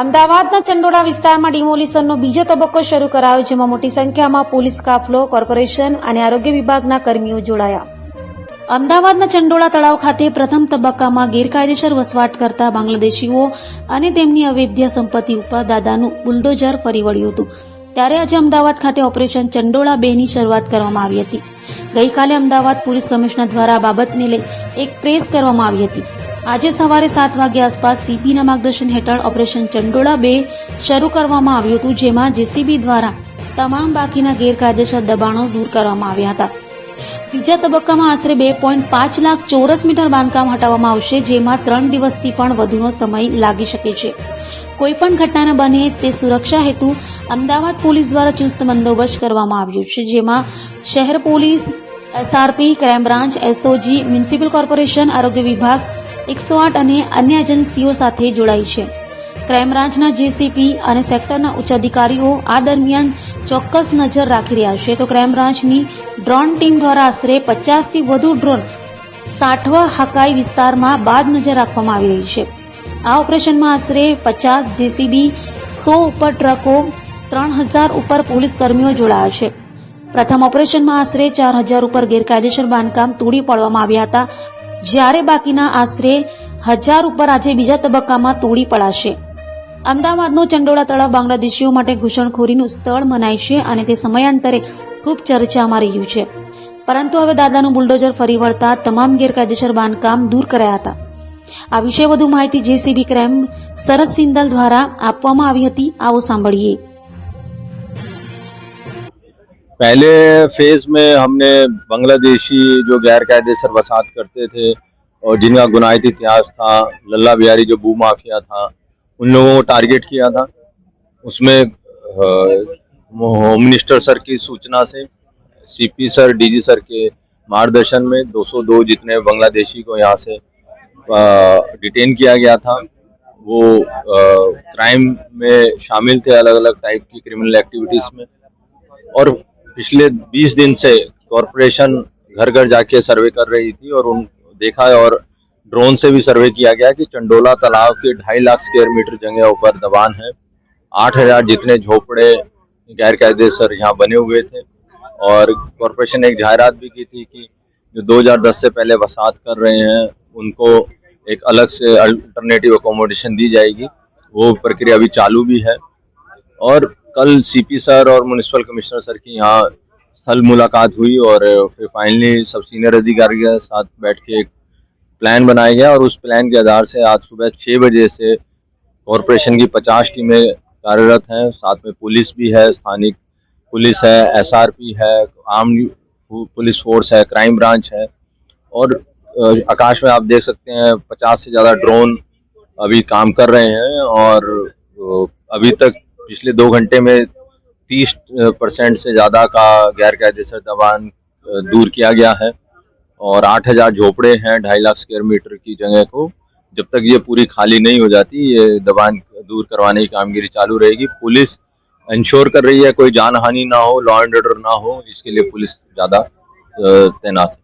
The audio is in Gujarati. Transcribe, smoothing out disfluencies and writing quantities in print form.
અમદાવાદના ચંડોળા વિસ્તારમાં ડિમોલિશનનો બીજો તબક્કો શરૂ કરાયો, જેમાં મોટી સંખ્યામાં પોલીસ કાફલો, કોર્પોરેશન અને આરોગ્ય વિભાગના કર્મીઓ જોડાયા. અમદાવાદના ચંડોળા તળાવ ખાતે પ્રથમ તબક્કામાં ગેરકાયદેસર વસવાટ કરતા બાંગ્લાદેશીઓ અને તેમની અવૈધ સંપત્તિ ઉપર દાદાનું બુલડોઝર ફરી વળ્યું હતું. ત્યારે આજે અમદાવાદ ખાતે ઓપરેશન ચંડોળા 2 ની શરૂઆત કરવામાં આવી હતી. ગઈકાલે અમદાવાદ પોલીસ કમિશનર દ્વારા આ બાબતને લઈ એક પ્રેસ કરવામાં આવી હતી. આજે સવારે 7 વાગ્યા આસપાસ સીપીના માર્ગદર્શન હેઠળ ઓપરેશન ચંડોળા 2 શરૂ કરવામાં આવ્યું હતું, જેમાં જેસીબી દ્વારા તમામ બાકીના ગેરકાયદેસર દબાણો દૂર કરવામાં આવ્યા હતા. બીજા તબક્કામાં આશરે 2.5 લાખ ચોરસ મીટર બાંધકામ હટાવવામાં આવશે, જેમાં 3 દિવસથી પણ વધુનો સમય લાગી શકે છે. કોઈપણ ઘટના ન બને તે સુરક્ષા હેતુ અમદાવાદ પોલીસ દ્વારા ચુસ્ત બંદોબસ્ત કરવામાં આવ્યો છે, જેમાં શહેર police, SRP, crime branch, SOG, municipal corporation, આરોગ્ય વિભાગ, 108 અને અન્ય એજન્સીઓ સાથે જોડાઈ છે. ક્રાઇમ બ્રાન્ચના જેસીપી અને સેક્ટરના ઉચ્ચ અધિકારીઓ આ દરમિયાન ચોક્કસ નજર રાખી રહ્યા છે, તો ક્રાઇમ બ્રાન્ચની ડ્રોન ટીમ દ્વારા આશરે 50થી વધુ ડ્રોન સાઠવા હકાઈ વિસ્તારમાં બાદ નજર રાખવામાં આવી રહી છે. આ ઓપરેશનમાં આશરે 50 જેસીબી, 100 ઉપર ટ્રકો, 3000 ઉપર પોલીસ કર્મીઓ જોડાયા છે. પ્રથમ ઓપરેશનમાં આશરે 4000 ઉપર ગેરકાયદેસર બાંધકામ તોડી પાડવામાં આવ્યા હતા, જ્યારે બાકીના આશરે 1000 ઉપર આજે બીજા તબક્કામાં તોડી પડાશે. અમદાવાદનું ચંડોળા તળાવ બાંગ્લાદેશીઓ માટે ઘૂસણખોરીનું સ્થળ મનાય છે અને તે સમયાંતરે ખૂબ ચર્ચામાં રહ્યું છે. પરંતુ હવે દાદાનું બુલડોઝર ફરી વળતા તમામ ગેરકાયદેસર બાંધકામ દૂર કરાયા હતા. આ વિશે વધુ માહિતી જેસીબી ક્રાઇમ શરદ સિંદલ દ્વારા આપવામાં આવી હતી. આવો સાંભળીએ. पहले फेज में हमने बांग्लादेशी जो गैर कायदेसर वसाहत करते थे और जिनका गुनाहित इतिहास था, लल्ला बिहारी जो भू माफिया था, उन लोगों को टारगेट किया था. उसमें होम मिनिस्टर सर की सूचना से सीपी सर, डीजी सर के मार्गदर्शन में 202 जितने बांग्लादेशी को यहाँ से डिटेन किया गया था. वो क्राइम में शामिल थे, अलग अलग टाइप की क्रिमिनल एक्टिविटीज में. और पिछले 20 दिन से कॉरपोरेशन घर घर जाके सर्वे कर रही थी और उन देखा और ड्रोन से भी सर्वे किया गया कि चंडोला तालाब के 2.5 लाख स्क्वायर मीटर जगह ऊपर दबान है. 8000 जितने झोपड़े गैर कायदेसर यहाँ बने हुए थे. और कॉरपोरेशन ने एक जाहिरात भी की थी कि जो 2010 से पहले वसाहत कर रहे हैं उनको एक अलग से अल्टरनेटिव अकोमोडेशन दी जाएगी. वो प्रक्रिया अभी चालू भी है. और कल सीपी सर और म्युनिसिपल कमिश्नर सर की यहाँ स्थल मुलाकात हुई और फिर फाइनली सब सीनियर अधिकारी के साथ बैठ के एक प्लान बनाया गया. और उस प्लान के आधार से आज सुबह 6 बजे से कॉरपोरेशन की 50 टीमें कार्यरत हैं. साथ में पुलिस भी है, स्थानिक पुलिस है, एसआरपी है, आम पुलिस फोर्स है, क्राइम ब्रांच है. और आकाश में आप देख सकते हैं 50 से ज़्यादा ड्रोन अभी काम कर रहे हैं. और अभी तक पिछले 2 घंटे में 30% से ज़्यादा का गैर कायदेसर दबान दूर किया गया है. और 8000 झोपड़े हैं 2.5 लाख स्क्वायर मीटर की जगह को. जब तक ये पूरी खाली नहीं हो जाती, ये दबान दूर करवाने की कामगिरी चालू रहेगी. पुलिस इंश्योर कर रही है कोई जान हानि ना हो, लॉ एंड ऑर्डर ना हो, इसके लिए पुलिस ज़्यादा तैनात है.